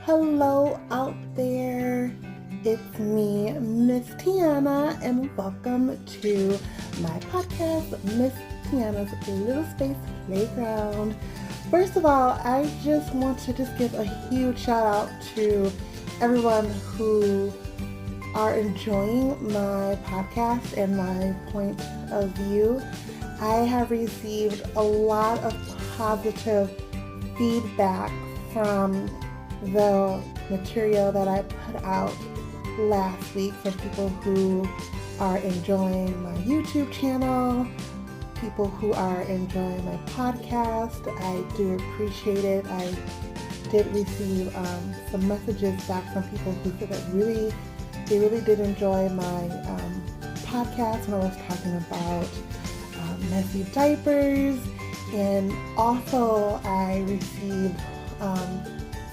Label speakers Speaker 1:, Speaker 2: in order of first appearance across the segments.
Speaker 1: Hello out there, it's me, Miss Tiana, and welcome to my podcast, Miss Tiana's Little Space Playground. First of all, I just want to give a huge shout out to everyone who are enjoying my podcast and my point of view. I have received a lot of positive feedback from the material that I put out last week from people who are enjoying my YouTube channel, people who are enjoying my podcast. I do appreciate it. I did receive some messages back from people who said that they really did enjoy my podcast when I was talking about messy diapers, and also I received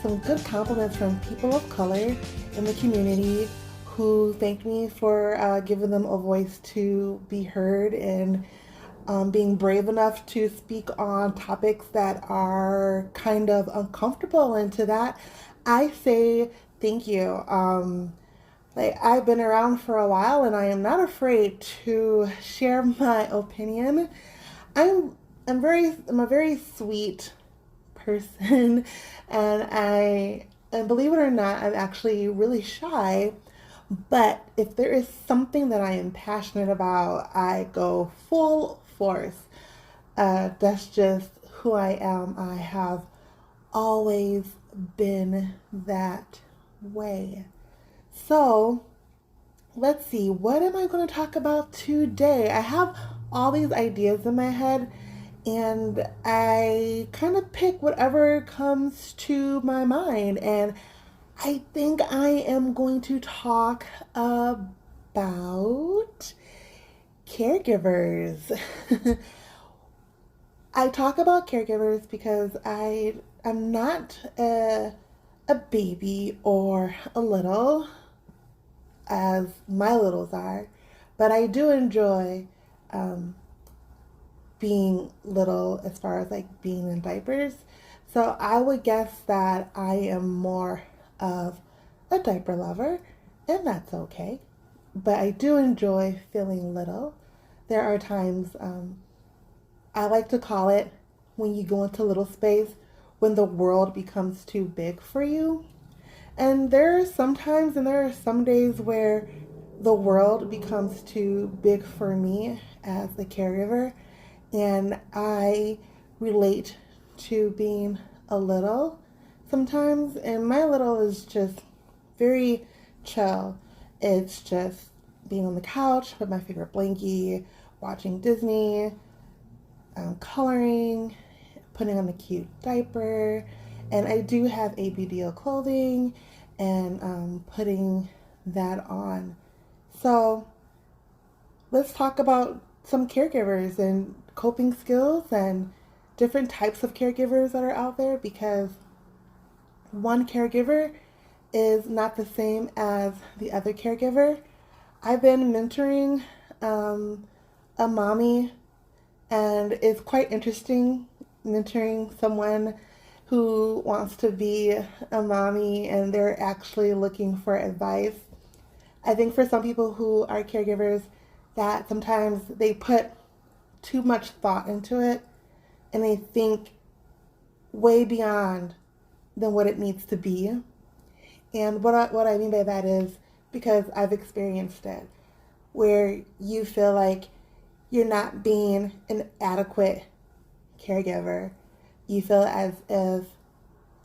Speaker 1: some good compliments from people of color in the community who thanked me for giving them a voice to be heard and being brave enough to speak on topics that are kind of uncomfortable. And to that, I say thank you. I've been around for a while and I am not afraid to share my opinion. I'm a very sweet person, and believe it or not, I'm actually really shy. But if there is something that I am passionate about, I go full force. That's just who I am. I have always been that way. So let's see, what am I going to talk about today? I have all these ideas in my head, and I kind of pick whatever comes to my mind. And I think I am going to talk about caregivers. I talk about caregivers because I'm not a baby or a little, as my littles are, but I do enjoy being little as far as like being in diapers. So I would guess that I am more of a diaper lover, and that's okay. But I do enjoy feeling little. There are times, I like to call it when you go into little space, when the world becomes too big for you. And there are some times and there are some days where the world becomes too big for me as the caregiver. And I relate to being a little sometimes. And my little is just very chill. It's just being on the couch with my favorite blankie, watching Disney, coloring, putting on a cute diaper. And I do have ABDL clothing and putting that on. So let's talk about some caregivers and coping skills and different types of caregivers that are out there, because one caregiver is not the same as the other caregiver. I've been mentoring a mommy, and it's quite interesting mentoring someone who wants to be a mommy and they're actually looking for advice. I think for some people who are caregivers, that sometimes they put too much thought into it and they think way beyond than what it needs to be. And what I mean by that is, because I've experienced it, where you feel like you're not being an adequate caregiver. You feel as if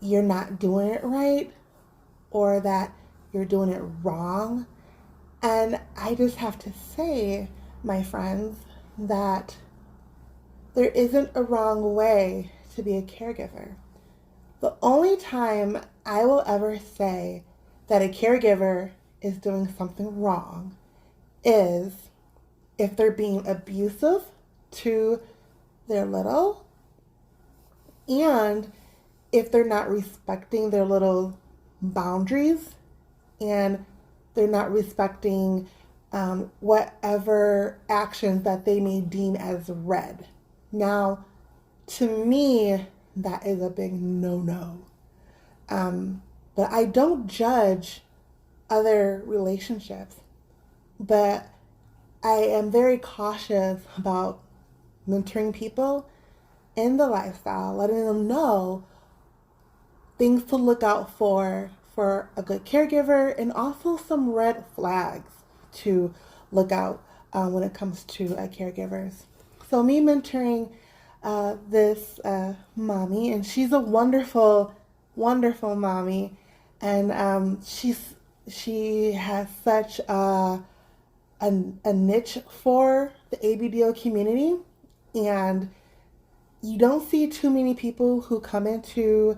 Speaker 1: you're not doing it right or that you're doing it wrong. And I just have to say, my friends, that there isn't a wrong way to be a caregiver. The only time I will ever say that a caregiver is doing something wrong is if they're being abusive to their little, and if they're not respecting their little boundaries, and they're not respecting whatever actions that they may deem as red. Now, to me, that is a big no-no. But I don't judge other relationships. But I am very cautious about mentoring people in the lifestyle, letting them know things to look out for a good caregiver, and also some red flags to look out when it comes to caregivers. So me mentoring this mommy, and she's a wonderful, wonderful mommy, and she has such a niche for the ABDL community, and you don't see too many people who come into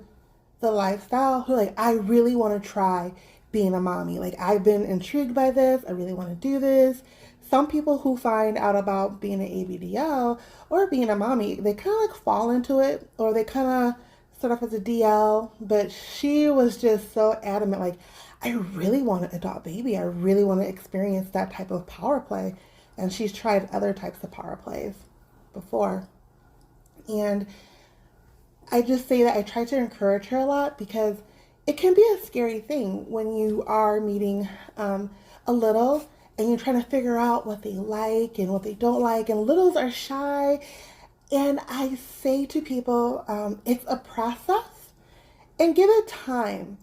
Speaker 1: the lifestyle who like, I really want to try being a mommy. Like, I've been intrigued by this. I really want to do this. Some people who find out about being an ABDL or being a mommy, they kind of like fall into it, or they kind of start off as a DL. But she was just so adamant, like, I really want an adult baby. I really want to experience that type of power play. And she's tried other types of power plays before. And I just say that I try to encourage her a lot, because it can be a scary thing when you are meeting a little and you're trying to figure out what they like and what they don't like. And littles are shy. And I say to people, it's a process, and give it time.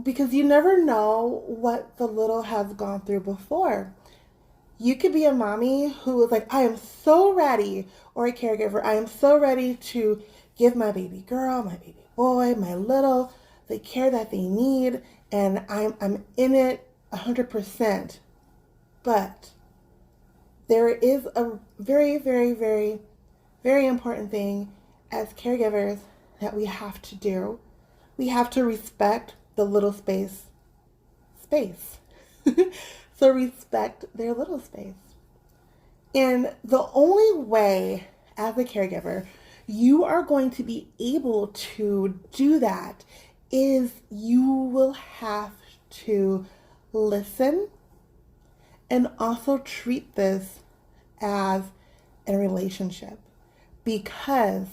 Speaker 1: Because you never know what the little has gone through before. You could be a mommy who is like, I am so ready, or a caregiver, I am so ready to give my baby girl, my baby boy, my little, the care that they need, and I'm in it 100%. But there is a very, very, very, very important thing as caregivers that we have to do. We have to respect the little space. So respect their little space. And the only way, as a caregiver, you are going to be able to do that is you will have to listen, and also treat this as a relationship, because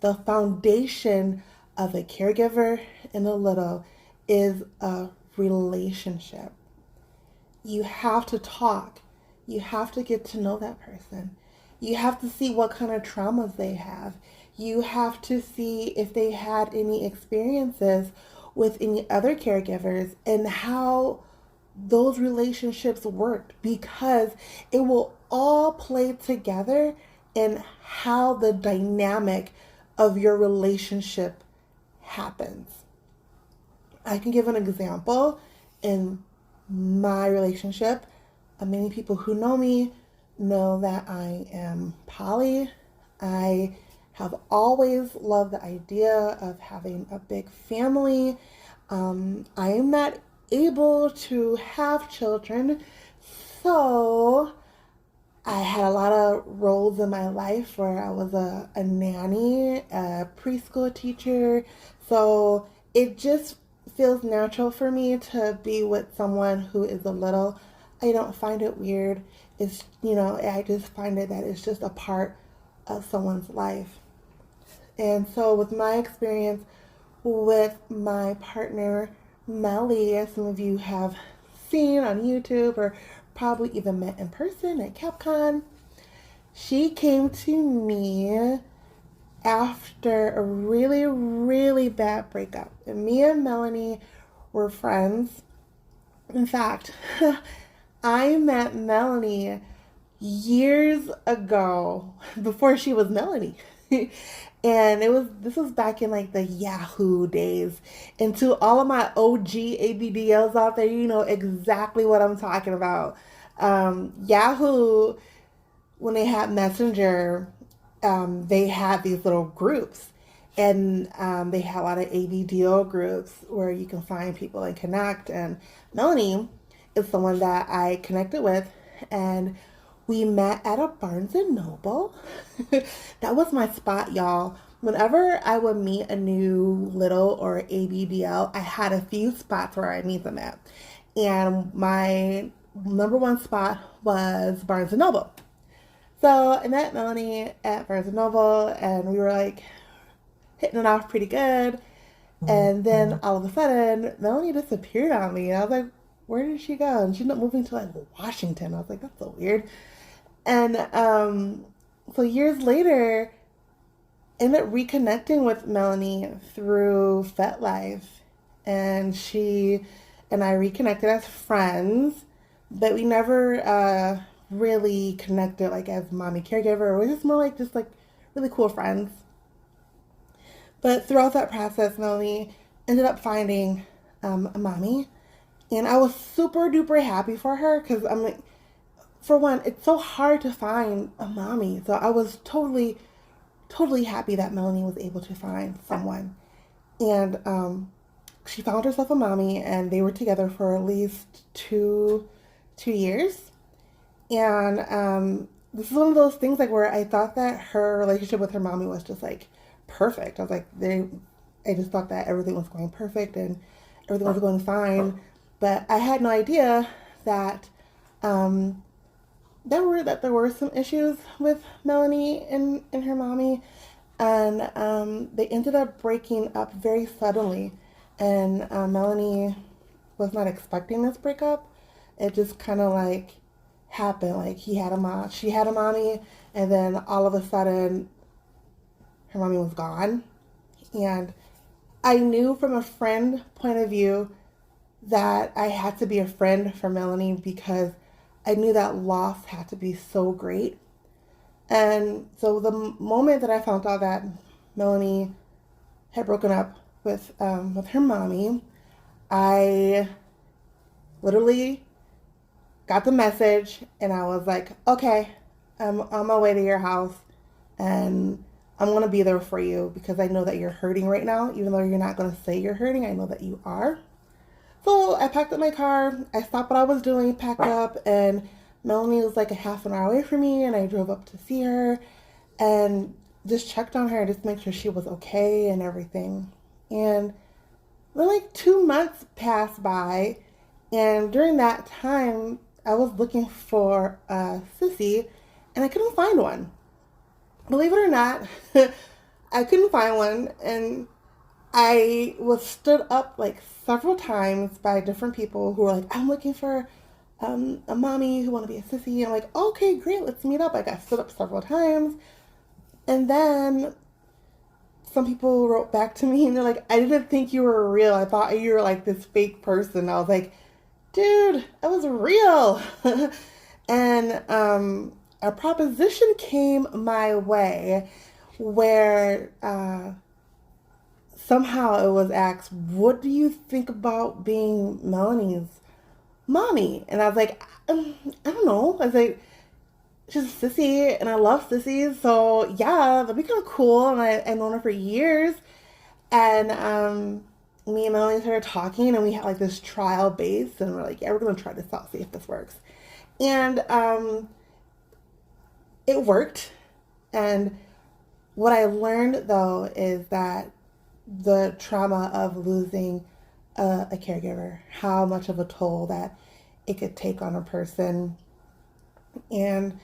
Speaker 1: the foundation of a caregiver and a little is a relationship. You have to talk. You have to get to know that person. You have to see what kind of traumas they have. You have to see if they had any experiences with any other caregivers and how those relationships worked, because it will all play together in how the dynamic of your relationship happens. I can give an example in my relationship. Many people who know me know that I am poly. I have always loved the idea of having a big family. I am not able to have children, so I had a lot of roles in my life where I was a nanny, a preschool teacher, so it just feels natural for me to be with someone who is a little. I don't find it weird. It's, I just find it that it's just a part of someone's life. And so with my experience with my partner, Melly, as some of you have seen on YouTube or probably even met in person at Capcom, she came to me after a really, really bad breakup. And me and Melanie were friends. In fact, I met Melanie years ago, before she was Melanie. And this was back in like the Yahoo days. And to all of my OG ABDLs out there, you know exactly what I'm talking about. Yahoo, when they had Messenger, they had these little groups. And they had a lot of ABDL groups where you can find people and connect. And Melanie is someone that I connected with. And we met at a Barnes and Noble. That was my spot, y'all. Whenever I would meet a new little or ABDL, I had a few spots where I meet them at. And my number one spot was Barnes and Noble. So I met Melanie at Barnes and Noble, and we were like hitting it off pretty good. And then all of a sudden, Melanie disappeared on me. I was like, where did she go? And she ended up moving to like Washington. I was like, that's so weird. And so years later, I ended up reconnecting with Melanie through FetLife. And she and I reconnected as friends, but we never really connected like as mommy caregiver. We were just more like just like really cool friends. But throughout that process, Melanie ended up finding a mommy, and I was super duper happy for her because I'm like, for one, it's so hard to find a mommy. So I was totally happy that Melanie was able to find someone, and she found herself a mommy, and they were together for at least two years, and this is one of those things like where I thought that her relationship with her mommy was just like perfect. I was like, I just thought that everything was going perfect and everything was going fine, but I had no idea that there were some issues with Melanie and her mommy, and they ended up breaking up very suddenly, and Melanie was not expecting this breakup. It just kind of like happened. Like she had a mommy, and then all of a sudden her mommy was gone. And I knew from a friend point of view that I had to be a friend for Melanie because I knew that loss had to be so great. And so the moment that I found out that Melanie had broken up with her mommy, I literally got the message and I was like, okay, I'm on my way to your house and I'm going to be there for you because I know that you're hurting right now. Even though you're not going to say you're hurting, I know that you are. So I packed up my car, I stopped what I was doing, packed up, and Melanie was like a half an hour away from me, and I drove up to see her and just checked on her just to make sure she was okay and everything. And then like 2 months passed by, and during that time, I was looking for a Sissy, and I couldn't find one. Believe it or not, I couldn't find one, and I was stood up like several times by different people who were like, I'm looking for a mommy who want to be a sissy. And I'm like, okay, great, let's meet up. I got stood up several times. And then some people wrote back to me and they're like, I didn't think you were real. I thought you were like this fake person. I was like, dude, I was real. And a proposition came my way where somehow it was asked, what do you think about being Melanie's mommy? And I was like, I don't know. I was like, she's a sissy and I love sissies. So yeah, that'd be kind of cool. And I've known her for years. And me and Melanie started talking and we had like this trial base. And we're like, yeah, we're going to try this out, see if this works. And it worked. And what I learned though is that the trauma of losing a caregiver, how much of a toll that it could take on a person. And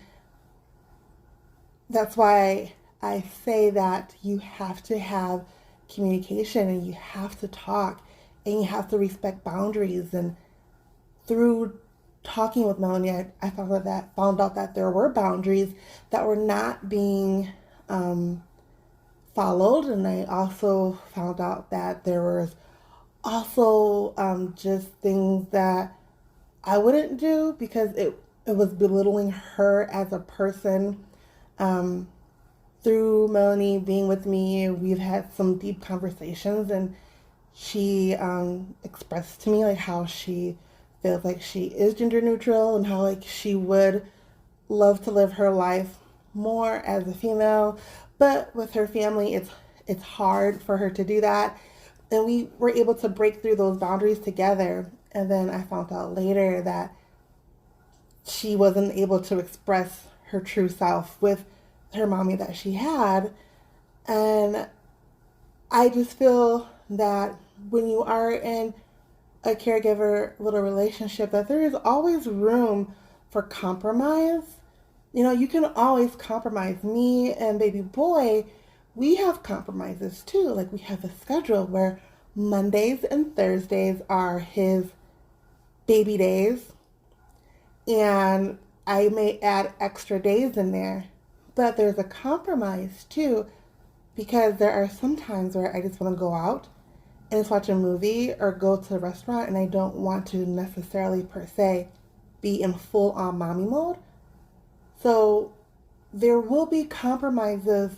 Speaker 1: that's why I say that you have to have communication and you have to talk and you have to respect boundaries. And through talking with Melanie, I found out that there were boundaries that were not being followed, and I also found out that there was also just things that I wouldn't do because it was belittling her as a person. Through Melanie being with me, we've had some deep conversations, and she expressed to me like how she feels like she is gender neutral and how like she would love to live her life more as a female, but with her family it's hard for her to do that, and we were able to break through those boundaries together. And then I found out later that she wasn't able to express her true self with her mommy that she had. And I just feel that when you are in a caregiver little relationship, that there is always room for compromise. You know, you can always compromise. Me and baby boy, we have compromises too. Like we have a schedule where Mondays and Thursdays are his baby days, and I may add extra days in there. But there's a compromise too, because there are some times where I just want to go out and just watch a movie or go to a restaurant, and I don't want to necessarily per se be in full on mommy mode. So there will be compromises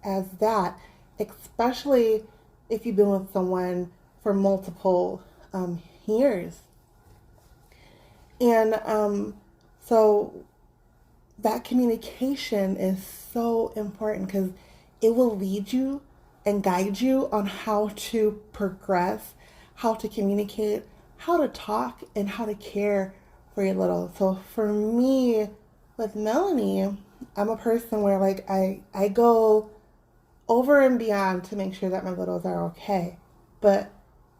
Speaker 1: as that, especially if you've been with someone for multiple years. And so that communication is so important, because it will lead you and guide you on how to progress, how to communicate, how to talk, and how to care for your little. So for me, with Melanie, I'm a person where like I go over and beyond to make sure that my littles are okay. But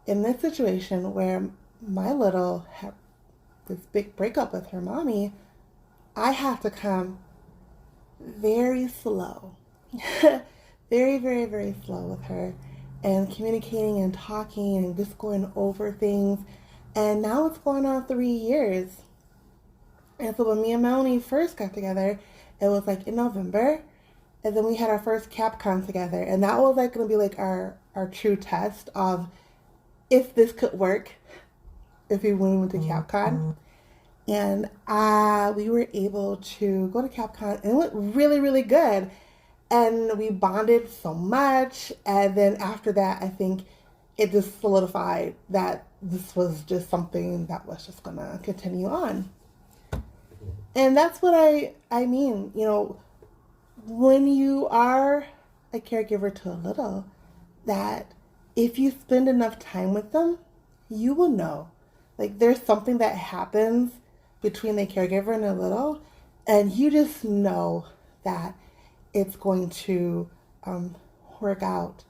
Speaker 1: in this situation where my little had this big breakup with her mommy, I have to come very slow, very, very, very slow with her, and communicating and talking and just going over things. And now it's going on 3 years. And so when me and Melanie first got together, it was like in November. And then we had our first Capcom together. And that was like going to be like our true test of if this could work, if we went to Capcom. And we were able to go to Capcom, and it went really, really good. And we bonded so much. And then after that, I think it just solidified that this was just something that was just going to continue on. And that's what I mean, you know, when you are a caregiver to a little, that if you spend enough time with them, you will know. Like there's something that happens between the caregiver and the little, and you just know that it's going to work out.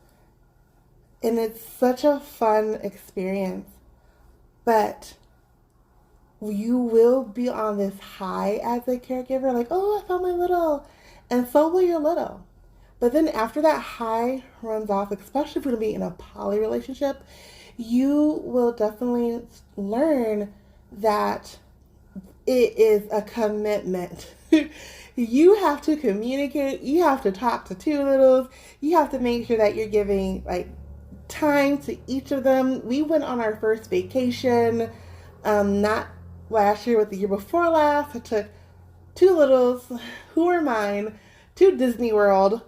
Speaker 1: And it's such a fun experience. But you will be on this high as a caregiver, like, oh, I found my little. And so will your little. But then after that high runs off, especially if you're going to be in a poly relationship, you will definitely learn that it is a commitment. You have to communicate. You have to talk to two littles. You have to make sure that you're giving like time to each of them. We went on our first vacation, not last year, but the year before last. I took two littles who are mine to Disney World.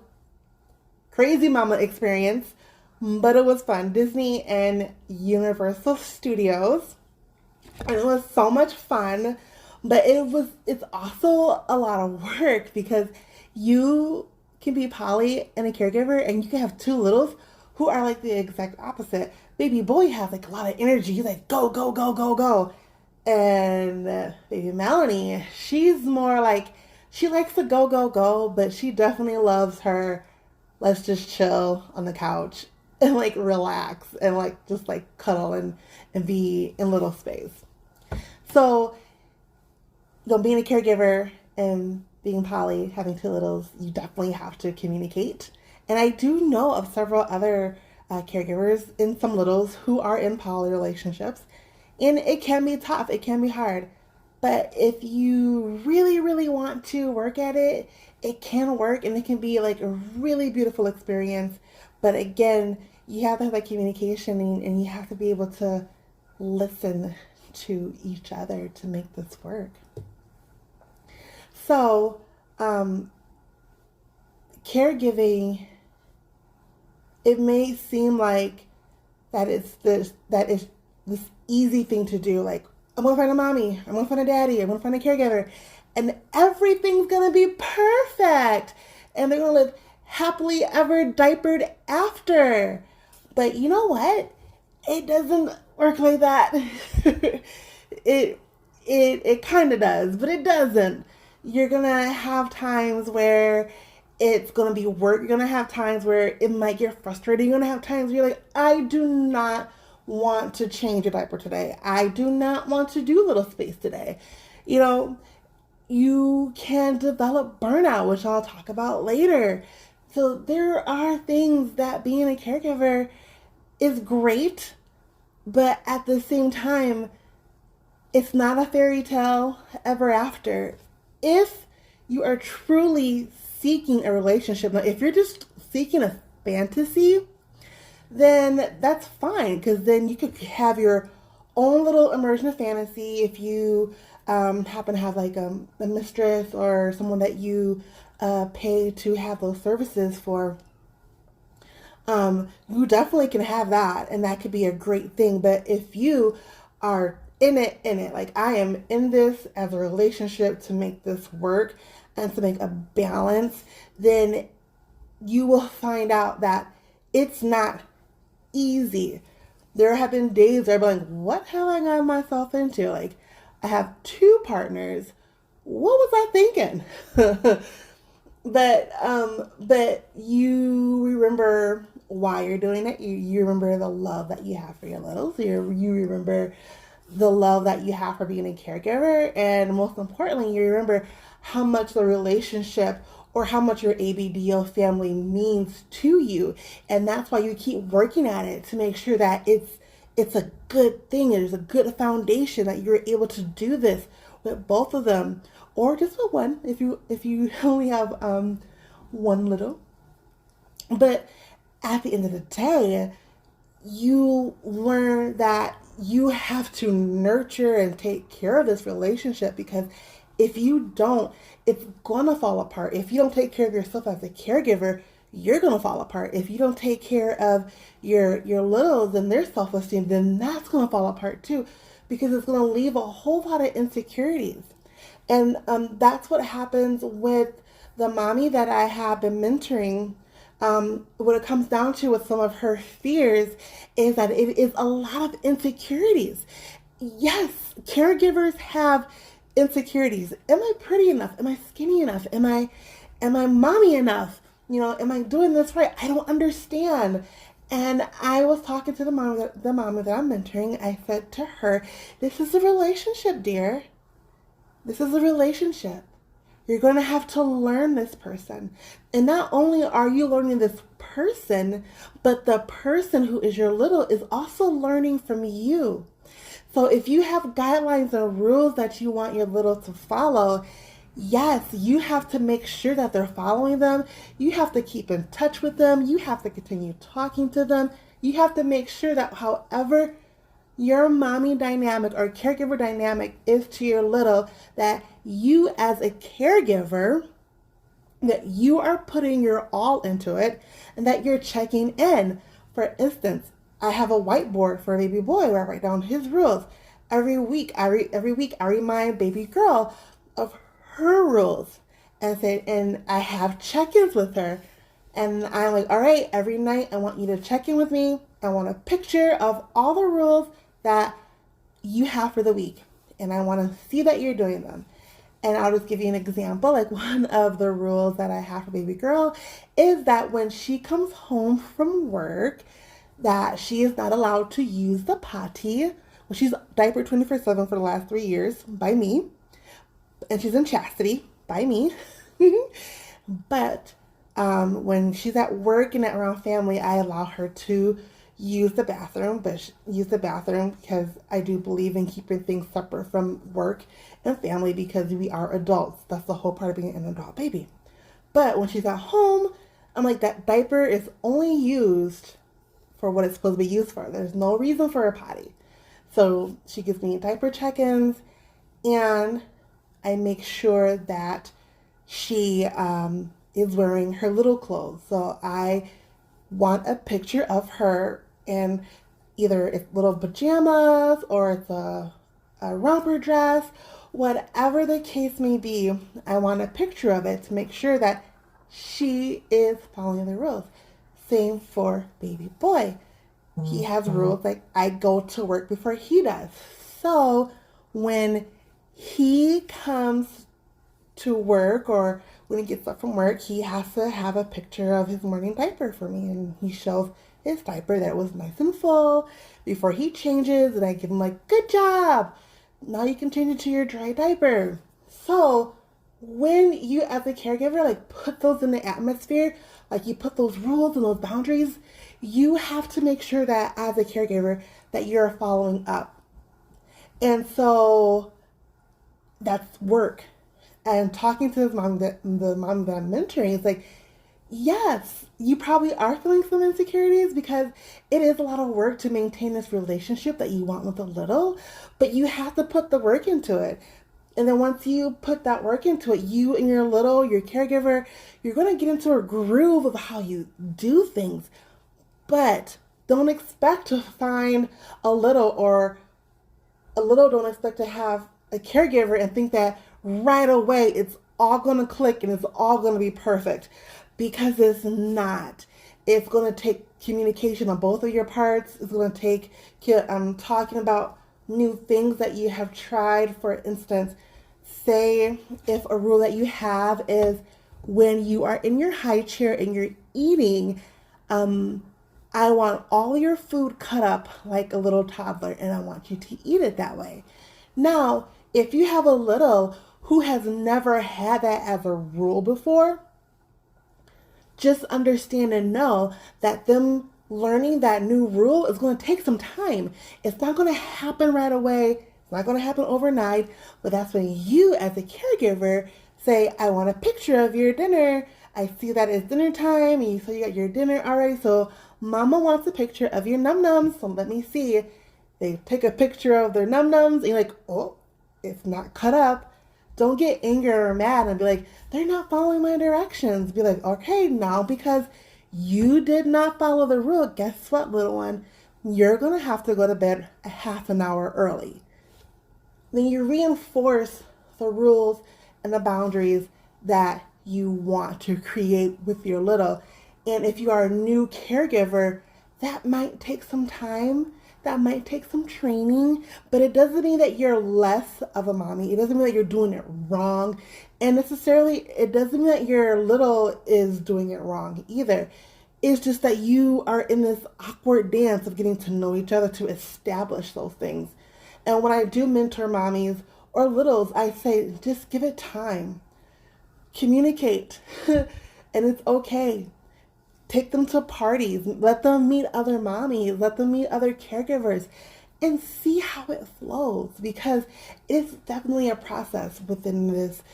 Speaker 1: Crazy mama experience, but it was fun. Disney and Universal Studios. And it was so much fun, but it's also a lot of work, because you can be poly and a caregiver, and you can have two littles who are like the exact opposite. Baby boy has like a lot of energy. He's like, go, go, go, go, go. And baby Melanie, she's more like, she likes to go, go, go, but she definitely loves her, let's just chill on the couch and like relax and like just like cuddle and be in little space. So, you know, being a caregiver and being poly, having two littles, you definitely have to communicate. And I do know of several other caregivers in some littles who are in poly relationships. And it can be tough. It can be hard. But if you really, really want to work at it, it can work, and it can be like a really beautiful experience. But again, you have to have that communication, and you have to be able to listen to each other to make this work. So, caregiving, it may seem like that is this easy thing to do. Like, I'm going to find a mommy, I'm going to find a daddy, I'm going to find a caregiver, and everything's going to be perfect. And they're going to live happily ever diapered after. But you know what? It doesn't work like that. It kind of does, but it doesn't. You're going to have times where it's going to be work. You're going to have times where it might get frustrating. You're going to have times where you're like, I do not want to change a diaper today. I do not want to do little space today. You know, you can develop burnout, which I'll talk about later. So there are things that being a caregiver, is great, but at the same time, it's not a fairy tale ever after. If you are truly seeking a relationship, now if you're just seeking a fantasy, then that's fine, because then you could have your own little immersion of fantasy. If you happen to have like a mistress or someone that you pay to have those services for, you definitely can have that, and that could be a great thing. But if you are in it, like I am in this as a relationship to make this work and to make a balance, then you will find out that it's not easy. There have been days where I'm like, what have I gotten myself into? Like, I have two partners. What was I thinking? But you remember why you're doing it. You remember the love that you have for your littles. You remember the love that you have for being a caregiver, and most importantly, you remember how much the relationship or how much your ABDL family means to you, and that's why you keep working at it to make sure that it's a good thing. It is a good foundation that you're able to do this with both of them, or just with one if you only have one little. But at the end of the day, you learn that you have to nurture and take care of this relationship, because if you don't, it's gonna fall apart. If you don't take care of yourself as a caregiver, you're gonna fall apart. If you don't take care of your littles and their self-esteem, then that's gonna fall apart too, because it's gonna leave a whole lot of insecurities. And that's what happens with the mommy that I have been mentoring. What it comes down to with some of her fears is that it is a lot of insecurities. Yes, caregivers have insecurities. Am I pretty enough? Am I skinny enough? Am I mommy enough? Am I doing this right? I don't understand. And I was talking to the mom that I'm mentoring. I said to her, "This is a relationship, dear. This is a relationship. You're going to have to learn this person. And not only are you learning this person, but the person who is your little is also learning from you. So if you have guidelines and rules that you want your little to follow, yes, you have to make sure that they're following them. You have to keep in touch with them. You have to continue talking to them. You have to make sure that however your mommy dynamic or caregiver dynamic is to your little, that you as a caregiver, that you are putting your all into it and that you're checking in. For instance, I have a whiteboard for a baby boy where I write down his rules. Every week I remind baby girl of her rules, and I have check-ins with her. And I'm like, all right, every night I want you to check in with me. I want a picture of all the rules that you have for the week, and I want to see that you're doing them. And I'll just give you an example. Like, one of the rules that I have for baby girl is that when she comes home from work, that she is not allowed to use the potty. Well, she's diapered 24/7 for the last 3 years by me, and she's in chastity by me. But when she's at work and around family, I allow her to use the bathroom, because I do believe in keeping things separate from work and family, because we are adults. That's the whole part of being an adult baby. But when she's at home, I'm like, that diaper is only used for what it's supposed to be used for. There's no reason for a potty. So she gives me diaper check-ins, and I make sure that she is wearing her little clothes. So I want a picture of her in either it's little pajamas or it's a romper dress, whatever the case may be. I want a picture of it to make sure that she is following the rules. Same for baby boy. He has rules, like I go to work before he does. So when he comes to work, or when he gets up from work, he has to have a picture of his morning diaper for me, and he shows his diaper that was nice and full before he changes, and I give him like, good job, now you can change it to your dry diaper. So when you as a caregiver like put those in the atmosphere, like you put those rules and those boundaries, you have to make sure that as a caregiver that you're following up. And so that's work. And talking to the mom that I'm mentoring is like, yes, you probably are feeling some insecurities because it is a lot of work to maintain this relationship that you want with a little, but you have to put the work into it. And then once you put that work into it, you and your little, your caregiver, you're going to get into a groove of how you do things. But don't expect to find a little, or a little don't expect to have a caregiver and think that right away it's all going to click and it's all going to be perfect, because it's not. It's going to take communication on both of your parts. It's going to take talking about new things that you have tried. For instance, say if a rule that you have is when you are in your high chair and you're eating, I want all your food cut up like a little toddler, and I want you to eat it that way. Now, if you have a little who has never had that as a rule before, just understand and know that them learning that new rule is going to take some time. It's not going to happen right away. It's not going to happen overnight. But that's when you, as a caregiver, say, I want a picture of your dinner. I see that it's dinner time, and you got your dinner already. So mama wants a picture of your num-nums. So let me see. They take a picture of their num-nums, and you're like, oh, it's not cut up. Don't get angry or mad and be like, they're not following my directions. Be like, okay, now because you did not follow the rule, guess what, little one? You're going to have to go to bed a half an hour early. Then you reinforce the rules and the boundaries that you want to create with your little. And if you are a new caregiver, that might take some time. That might take some training, but it doesn't mean that you're less of a mommy. It doesn't mean that you're doing it wrong. And necessarily, it doesn't mean that your little is doing it wrong either. It's just that you are in this awkward dance of getting to know each other to establish those things. And when I do mentor mommies or littles, I say, just give it time. Communicate. And it's okay. Take them to parties. Let them meet other mommies. Let them meet other caregivers and see how it flows, because it's definitely a process within this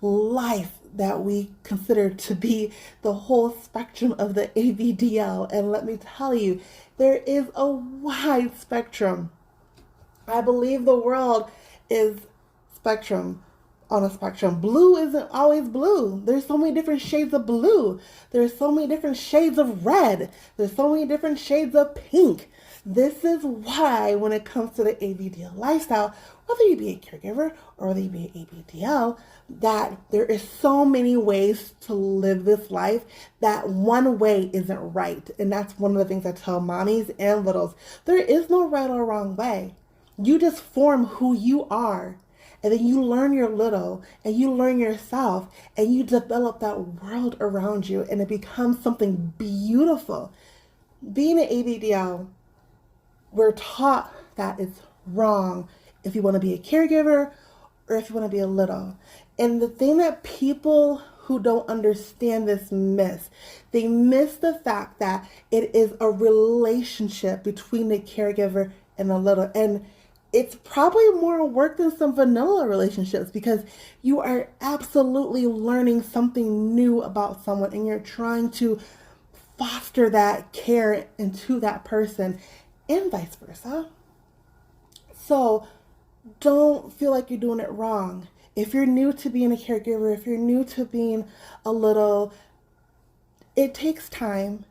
Speaker 1: life that we consider to be the whole spectrum of the ABDL. And let me tell you, there is a wide spectrum. I believe the world is spectrum. On a spectrum. Blue isn't always blue. There's so many different shades of blue. There's so many different shades of red. There's so many different shades of pink. This is why when it comes to the ABDL lifestyle, whether you be a caregiver or whether you be an ABDL, that there is so many ways to live this life that one way isn't right. And that's one of the things I tell mommies and littles. There is no right or wrong way. You just form who you are. And then you learn your little, and you learn yourself, and you develop that world around you, and it becomes something beautiful. Being an ABDL, we're taught that it's wrong if you want to be a caregiver or if you want to be a little. And the thing that people who don't understand this miss, they miss the fact that it is a relationship between the caregiver and the little. And it's probably more work than some vanilla relationships, because you are absolutely learning something new about someone and you're trying to foster that care into that person and vice versa. So don't feel like you're doing it wrong. If you're new to being a caregiver, if you're new to being a little, it takes time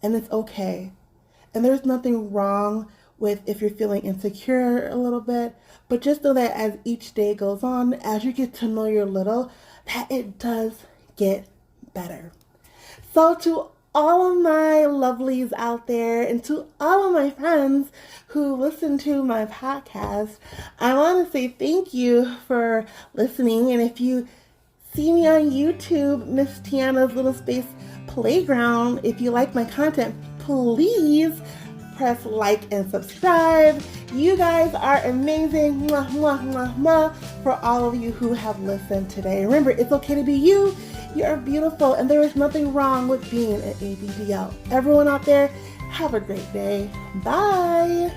Speaker 1: and it's okay. And there's nothing wrong with if you're feeling insecure a little bit, but just know that as each day goes on, as you get to know your little, that it does get better. So to all of my lovelies out there and to all of my friends who listen to my podcast, I want to say thank you for listening. And if you see me on YouTube, Miss Tiana's Little Space Playground, if you like my content, please press like and subscribe. You guys are amazing. Mwah, mwah, mwah, mwah, for all of you who have listened today. Remember, it's okay to be you. You are beautiful, and there is nothing wrong with being an ABDL. Everyone out there, have a great day. Bye.